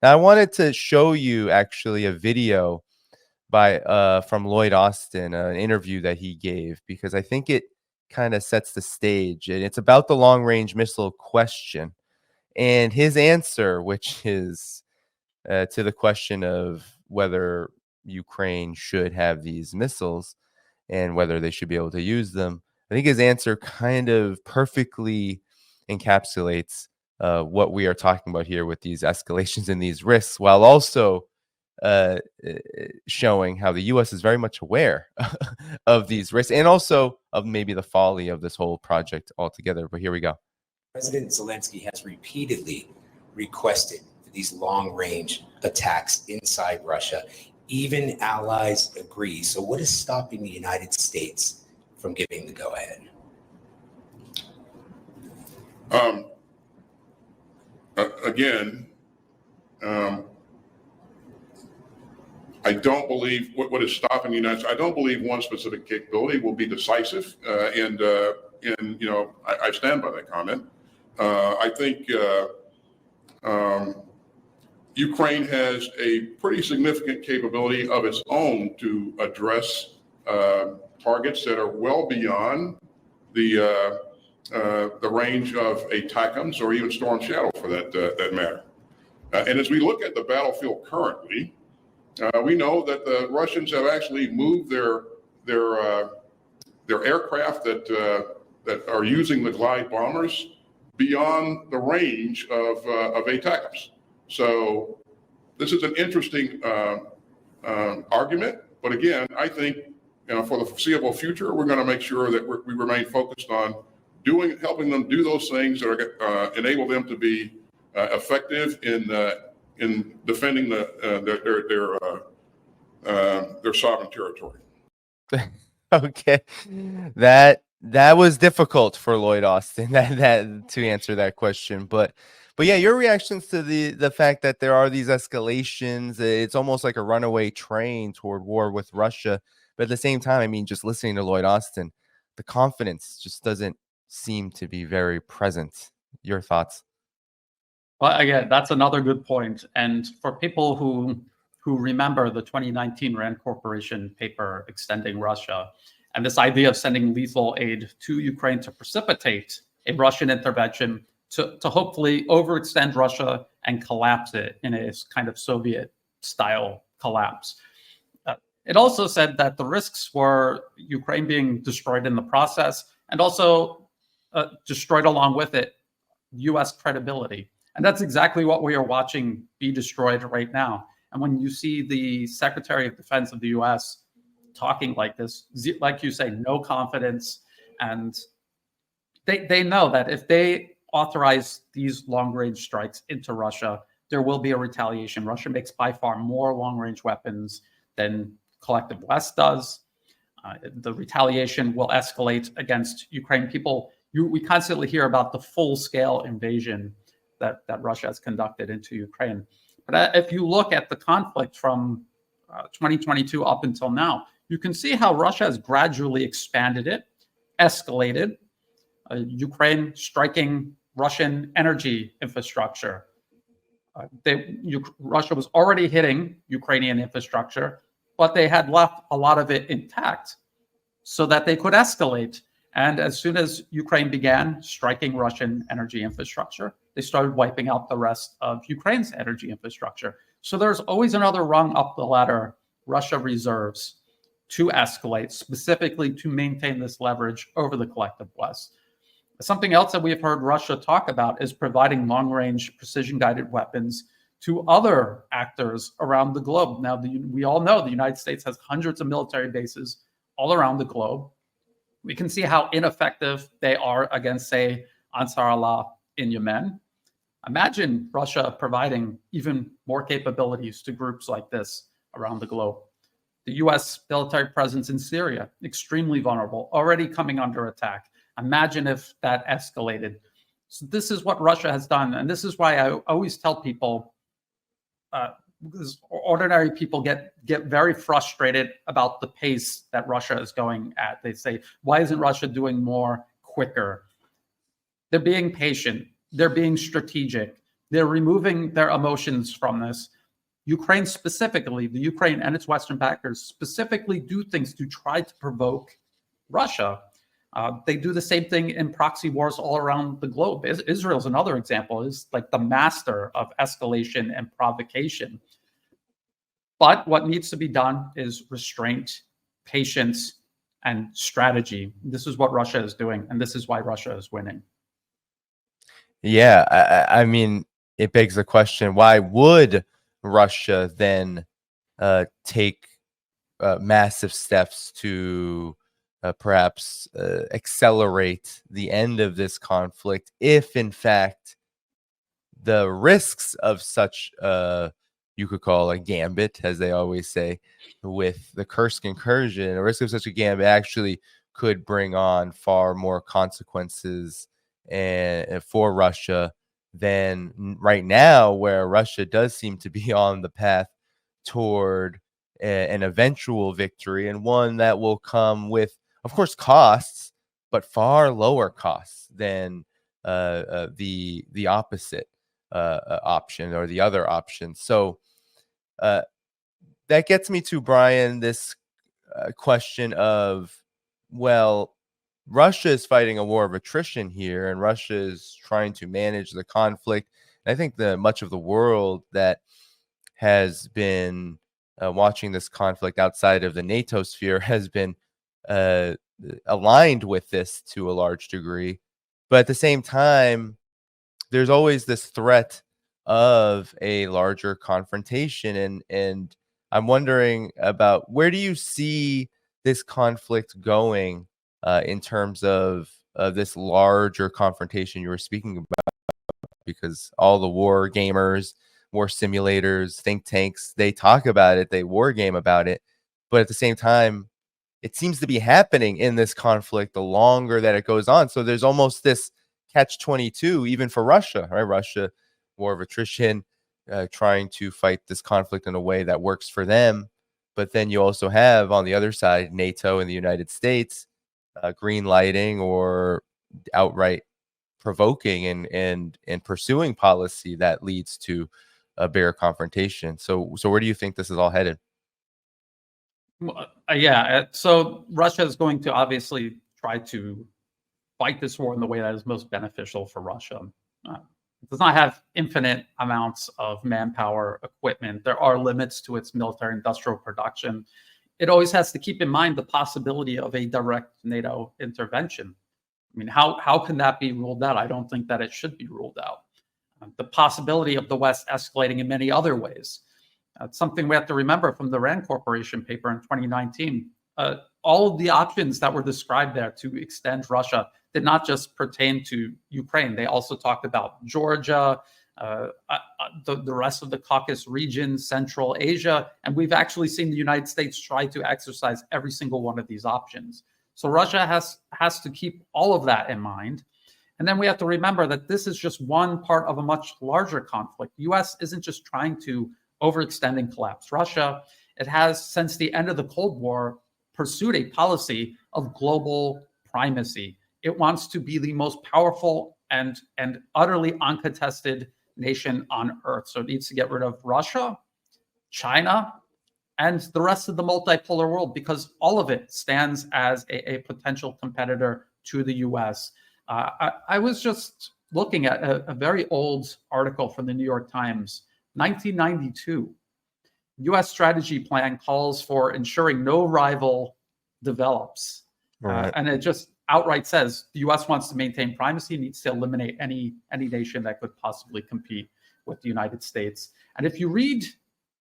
Now, I wanted to show you actually a video by from Lloyd Austin, an interview that he gave, because I think it kind of sets the stage, and it's about the long range missile question and his answer, which is to the question of whether Ukraine should have these missiles and whether they should be able to use them. I think his answer kind of perfectly encapsulates what we are talking about here with these escalations and these risks, while also showing how the U.S. is very much aware of these risks and also of maybe the folly of this whole project altogether. But here we go. President Zelensky has repeatedly requested these long-range attacks inside Russia. Even allies agree. So what is stopping the United States from giving the go-ahead? Again, I don't believe what is stopping the United States. I don't believe one specific capability will be decisive, and you know, I stand by that comment. I think Ukraine has a pretty significant capability of its own to address targets that are well beyond the range of ATACMS or even Storm Shadow, for that matter. And as we look at the battlefield currently, we know that the Russians have actually moved their aircraft that are using the glide bombers beyond the range of ATACMS. So this is an interesting argument, but again, I think, you know, for the foreseeable future, we're going to make sure that we remain focused on helping them do those things that are enable them to be effective in defending their sovereign territory. Okay, that was difficult for Lloyd Austin that to answer that question, but yeah, your reactions to the fact that there are these escalations, it's almost like a runaway train toward war with Russia, but at the same time, I mean, just listening to Lloyd Austin, the confidence just doesn't seem to be very present. Your thoughts? Well, again, that's another good point. And for people who remember the 2019 Rand Corporation paper extending Russia, and this idea of sending lethal aid to Ukraine to precipitate a Russian intervention to hopefully overextend Russia and collapse it in a kind of Soviet-style collapse. It also said that the risks were Ukraine being destroyed in the process, and also destroyed along with it U.S. credibility. And that's exactly what we are watching be destroyed right now. And when you see the Secretary of Defense of the U.S. talking like this, like you say, no confidence, and they know that if they authorize these long-range strikes into Russia, there will be a retaliation. Russia makes by far more long-range weapons than collective West does. The retaliation will escalate against Ukraine. We constantly hear about the full-scale invasion that Russia has conducted into Ukraine. But if you look at the conflict from 2022 up until now, you can see how Russia has gradually expanded it, escalated, Ukraine striking Russian energy infrastructure. Russia was already hitting Ukrainian infrastructure, but they had left a lot of it intact so that they could escalate. And as soon as Ukraine began striking Russian energy infrastructure, they started wiping out the rest of Ukraine's energy infrastructure. So there's always another rung up the ladder Russia reserves to escalate, specifically to maintain this leverage over the collective West. Something else that we've heard Russia talk about is providing long-range precision-guided weapons to other actors around the globe. Now, we all know the United States has hundreds of military bases all around the globe. We can see how ineffective they are against, say, Ansar Allah in Yemen. Imagine Russia providing even more capabilities to groups like this around the globe. The U.S. military presence in Syria, extremely vulnerable, already coming under attack. Imagine if that escalated. So this is what Russia has done. And this is why I always tell people, because ordinary people get very frustrated about the pace that Russia is going at. They say, why isn't Russia doing more quicker? They're being patient. They're being strategic. They're removing their emotions from this. Ukraine specifically, the Ukraine and its Western backers specifically do things to try to provoke Russia. They do the same thing in proxy wars all around the globe. Israel's another example, is like the master of escalation and provocation. But what needs to be done is restraint, patience, and strategy. This is what Russia is doing, and this is why Russia is winning. Yeah, I mean, it begs the question: why would Russia then take massive steps to perhaps accelerate the end of this conflict, if in fact the risks of such you could call a gambit, as they always say, with the Kursk incursion, the risk of such a gambit actually could bring on far more consequences and for Russia than right now, where Russia does seem to be on the path toward an eventual victory, and one that will come with, of course, costs, but far lower costs than the opposite option or the other option. So that gets me to, Brian, this question of, well, Russia is fighting a war of attrition here, and Russia is trying to manage the conflict. And I think much of the world that has been watching this conflict outside of the NATO sphere has been aligned with this to a large degree. But at the same time, there's always this threat of a larger confrontation. And I'm wondering about, where do you see this conflict going in terms of this larger confrontation you were speaking about? Because all the war gamers, war simulators, think tanks, they talk about it, they war game about it. But at the same time, it seems to be happening in this conflict the longer that it goes on. So there's almost this catch-22 even for Russia, right? Russia, war of attrition, trying to fight this conflict in a way that works for them. But then you also have on the other side NATO and the United States green lighting or outright provoking and pursuing policy that leads to a bigger confrontation. So where do you think this is all headed? So Russia is going to obviously try to fight this war in the way that is most beneficial for Russia. It does not have infinite amounts of manpower, equipment. There are limits to its military industrial production. It always has to keep in mind the possibility of a direct NATO intervention. I mean, how can that be ruled out? I don't think that it should be ruled out. The possibility of the West escalating in many other ways. It's something we have to remember from the Rand Corporation paper in 2019. All of the options that were described there to extend Russia did not just pertain to Ukraine. They also talked about Georgia, the rest of the Caucasus region, Central Asia, and we've actually seen the United States try to exercise every single one of these options. So Russia has to keep all of that in mind. And then we have to remember that this is just one part of a much larger conflict. The U.S. isn't just trying to overextend and collapse Russia. It has, since the end of the Cold War, pursued a policy of global primacy. It wants to be the most powerful and utterly uncontested nation on Earth. So it needs to get rid of Russia, China, and the rest of the multipolar world, because all of it stands as a potential competitor to the U.S. I was just looking at a very old article from the New York Times, 1992. U.S. strategy plan calls for ensuring no rival develops. Right. And it just outright says the U.S. wants to maintain primacy, needs to eliminate any nation that could possibly compete with the United States. And if you read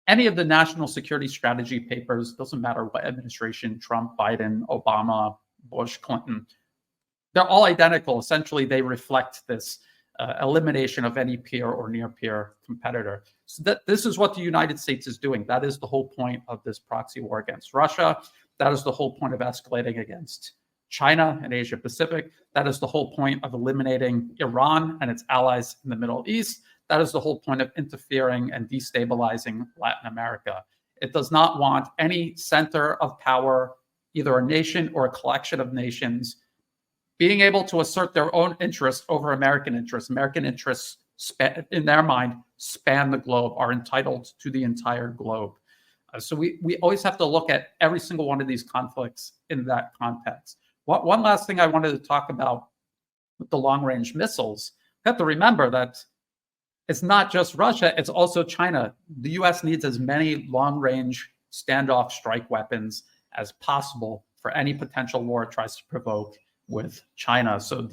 any of the national security strategy papers, doesn't matter what administration, Trump, Biden, Obama, Bush, Clinton, they're all identical. Essentially, they reflect this elimination of any peer or near peer competitor. So this is what the United States is doing. That is the whole point of this proxy war against Russia. That is the whole point of escalating against China and Asia Pacific. That is the whole point of eliminating Iran and its allies in the Middle East. That is the whole point of interfering and destabilizing Latin America. It does not want any center of power, either a nation or a collection of nations, being able to assert their own interests over American interests in their mind, span the globe, are entitled to the entire globe. So we always have to look at every single one of these conflicts in that context. One last thing I wanted to talk about with the long-range missiles, you have to remember that it's not just Russia, it's also China. The US needs as many long-range standoff strike weapons as possible for any potential war it tries to provoke with China. So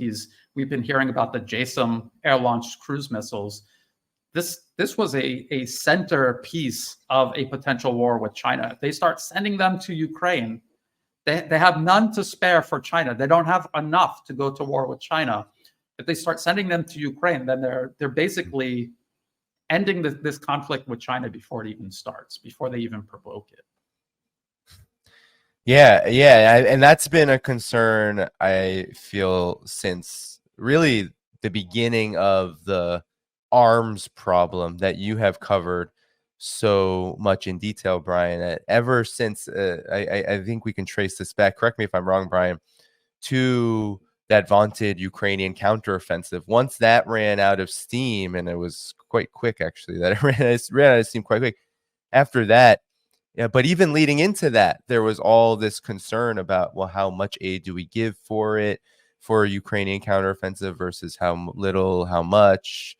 we've been hearing about the JASSM air-launched cruise missiles. This was a centerpiece of a potential war with China. If they start sending them to Ukraine, they have none to spare for China. They don't have enough to go to war with China. If they start sending them to Ukraine, then they're basically ending this conflict with China before it even starts, before they even provoke it. Yeah, and that's been a concern, I feel, since really the beginning of the arms problem that you have covered so much in detail, Brian. Ever since, I think we can trace this back, correct me if I'm wrong, Brian, to that vaunted Ukrainian counteroffensive. Once that ran out of steam, and it was quite quick, actually, that it ran out of steam quite quick. After that, yeah, but even leading into that, there was all this concern about, well, how much aid do we give for a Ukrainian counteroffensive versus how little, how much?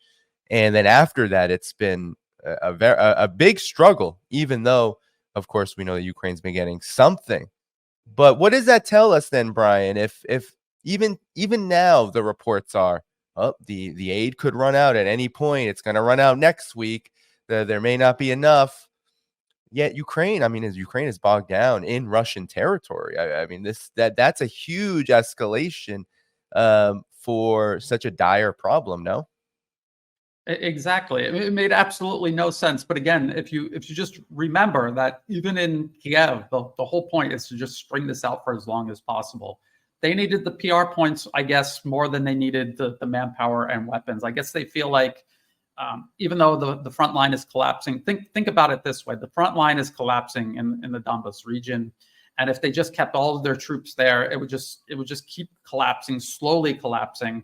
And then after that, it's been a big struggle, even though, of course, we know that Ukraine's been getting something. But what does that tell us then, Brian? If even now the reports are, the aid could run out at any point. It's going to run out next week. There may not be enough. Yet Ukraine, Ukraine is bogged down in Russian territory. I mean, that's a huge escalation for such a dire problem. No. Exactly. It made absolutely no sense. But again, if you just remember that even in Kiev, the whole point is to just string this out for as long as possible. They needed the PR points, I guess, more than they needed the manpower and weapons. I guess they feel like even though the front line is collapsing, think about it this way: the front line is collapsing in the Donbas region, and if they just kept all of their troops there, it would just keep collapsing, slowly collapsing.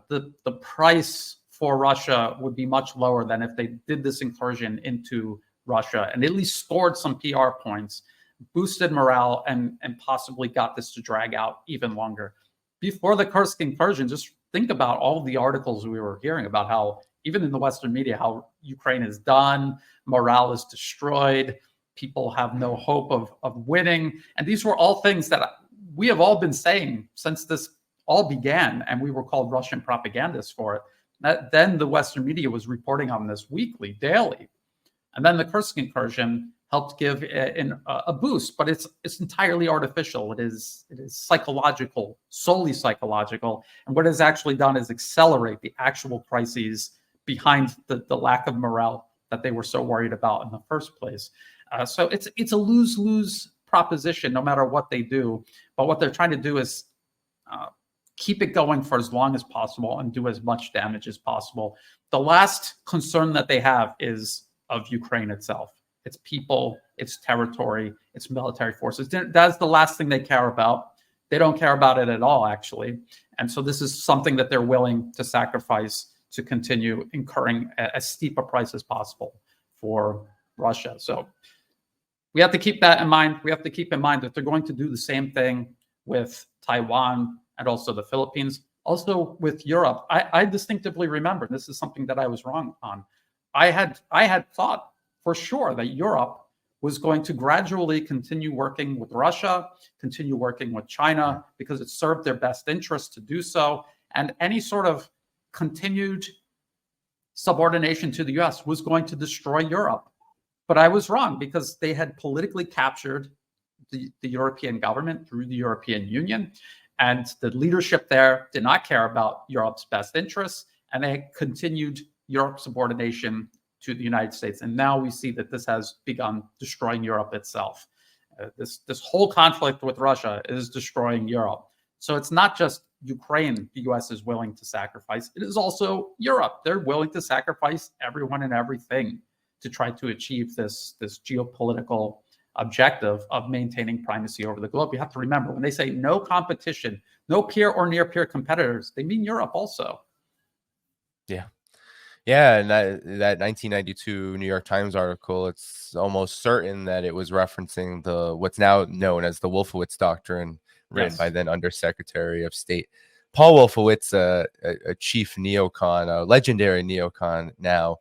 The price for Russia would be much lower than if they did this incursion into Russia and at least scored some PR points, boosted morale, and possibly got this to drag out even longer. Before the Kursk incursion, just think about all of the articles we were hearing about how, even in the Western media, how Ukraine is done, morale is destroyed, people have no hope of winning. And these were all things that we have all been saying since this all began, and we were called Russian propagandists for it. Then the Western media was reporting on this weekly, daily. And then the Kursk incursion helped give a boost, but it's entirely artificial. It is psychological, solely psychological. And what it's actually done is accelerate the actual crises behind the lack of morale that they were so worried about in the first place. So it's a lose-lose proposition no matter what they do. But what they're trying to do is keep it going for as long as possible and do as much damage as possible. The last concern that they have is of Ukraine itself. Its people, its territory, its military forces. That's the last thing they care about. They don't care about it at all, actually. And so this is something that they're willing to sacrifice to continue incurring as steep a price as possible for Russia. So we have to keep that in mind. We have to keep in mind that they're going to do the same thing with Taiwan and also the Philippines, also with Europe. I distinctively remember, this is something that I was wrong on. I had thought for sure that Europe was going to gradually continue working with Russia, continue working with China, because it served their best interest to do so. And any sort of continued subordination to the US was going to destroy Europe. But I was wrong, because they had politically captured the European government through the European Union. And the leadership there did not care about Europe's best interests, and they continued Europe's subordination to the United States. And now we see that this has begun destroying Europe itself. This whole conflict with Russia is destroying Europe. So it's not just Ukraine the US is willing to sacrifice. It is also Europe. They're willing to sacrifice everyone and everything to try to achieve this geopolitical objective of maintaining primacy over the globe. You have to remember, when they say no competition, no peer or near peer competitors, they mean Europe also. Yeah. Yeah, and that 1992 New York Times article, it's almost certain that it was referencing the what's now known as the Wolfowitz Doctrine, written by Yes. then Undersecretary of State Paul Wolfowitz, a chief neocon, a legendary neocon now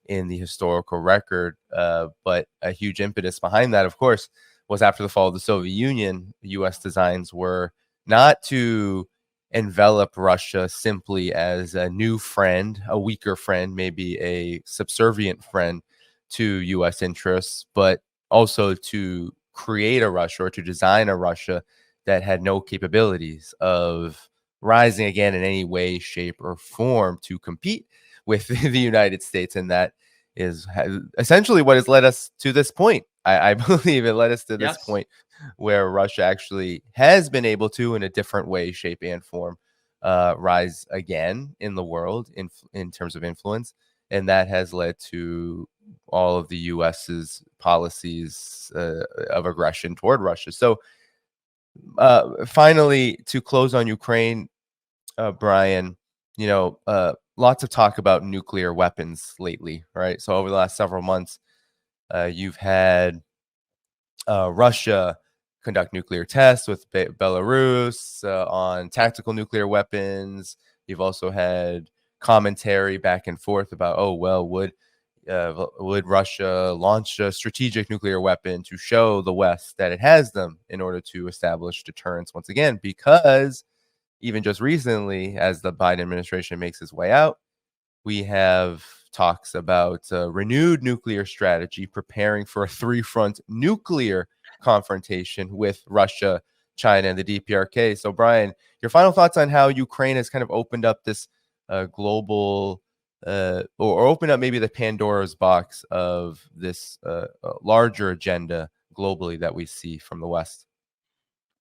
in the historical record. But a huge impetus behind that, of course, was after the fall of the Soviet Union. The U.S. designs were not to envelop Russia simply as a new friend, a weaker friend, maybe a subservient friend to US interests, but also to create a Russia or to design a Russia that had no capabilities of rising again in any way, shape, or form to compete with the United States. And that is essentially what has led us to this point. I believe it led us to this Yes. point where Russia actually has been able to, in a different way, shape, and form, rise again in the world in terms of influence, and that has led to all of the U.S.'s policies of aggression toward Russia. So, finally, to close on Ukraine, Brian, lots of talk about nuclear weapons lately, right? So over the last several months, you've had Russia conduct nuclear tests with Belarus on tactical nuclear weapons. You've also had commentary back and forth about, oh well, would Russia launch a strategic nuclear weapon to show the West that it has them in order to establish deterrence once again? Because even just recently, as the Biden administration makes its way out, we have talks about a renewed nuclear strategy, preparing for a three-front nuclear confrontation with Russia, China, and the DPRK. So, Brian, your final thoughts on how Ukraine has kind of opened up this global or opened up maybe the Pandora's box of this larger agenda globally that we see from the West?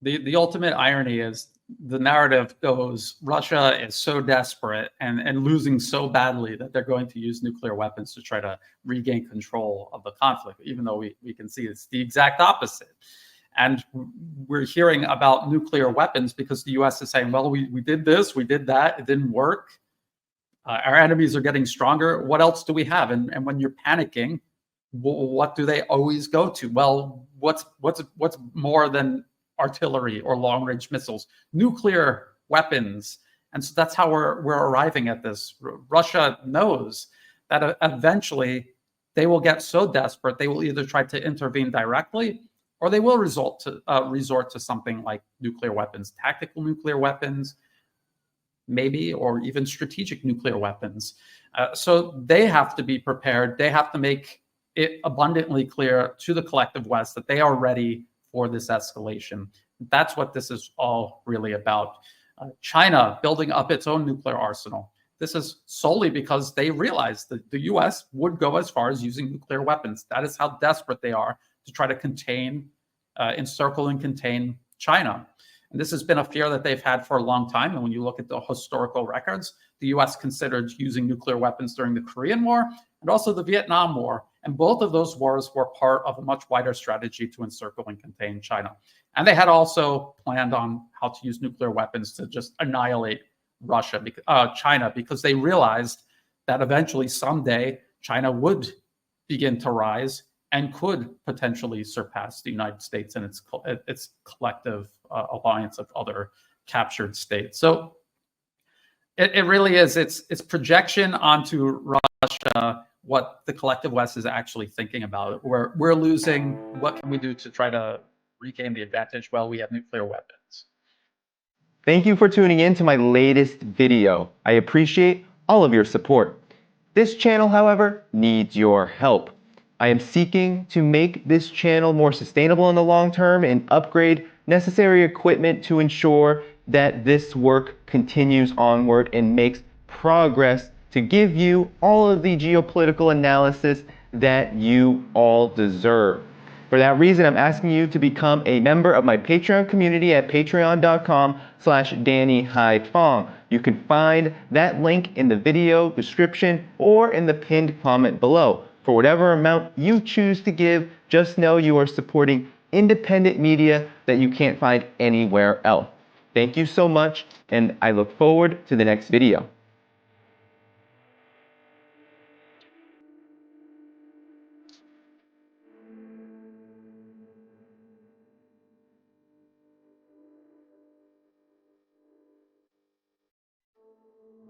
The ultimate irony is the narrative goes Russia is so desperate and losing so badly that they're going to use nuclear weapons to try to regain control of the conflict, even though we can see it's the exact opposite. And we're hearing about nuclear weapons because the US is saying, well, we did this, we did that, it didn't work. Our enemies are getting stronger. What else do we have? And when you're panicking, what do they always go to? Well, what's more than artillery or long-range missiles? Nuclear weapons. And so that's how we're arriving at this. Russia knows that eventually they will get so desperate they will either try to intervene directly or they will resort to something like nuclear weapons, tactical nuclear weapons, maybe, or even strategic nuclear weapons. So they have to be prepared. They have to make it abundantly clear to the collective West that they are ready for this escalation. That's what this is all really about. China building up its own nuclear arsenal. This is solely because they realized that the US would go as far as using nuclear weapons. That is how desperate they are to try to contain, encircle and contain China. And this has been a fear that they've had for a long time. And when you look at the historical records, the US considered using nuclear weapons during the Korean War and also the Vietnam War. And both of those wars were part of a much wider strategy to encircle and contain China. And they had also planned on how to use nuclear weapons to just annihilate China, because they realized that eventually someday China would begin to rise and could potentially surpass the United States and its collective alliance of other captured states. So it really is, it's projection onto Russia, what the collective West is actually thinking about. We're losing. What can we do to try to regain the advantage? Well, we have nuclear weapons. Thank you for tuning in to my latest video. I appreciate all of your support. This channel, however, needs your help. I am seeking to make this channel more sustainable in the long term and upgrade necessary equipment to ensure that this work continues onward and makes progress to give you all of the geopolitical analysis that you all deserve. For that reason, I'm asking you to become a member of my Patreon community at patreon.com/DannyDhaiphong. You can find that link in the video description or in the pinned comment below. For whatever amount you choose to give, just know you are supporting independent media that you can't find anywhere else. Thank you so much, and I look forward to the next video.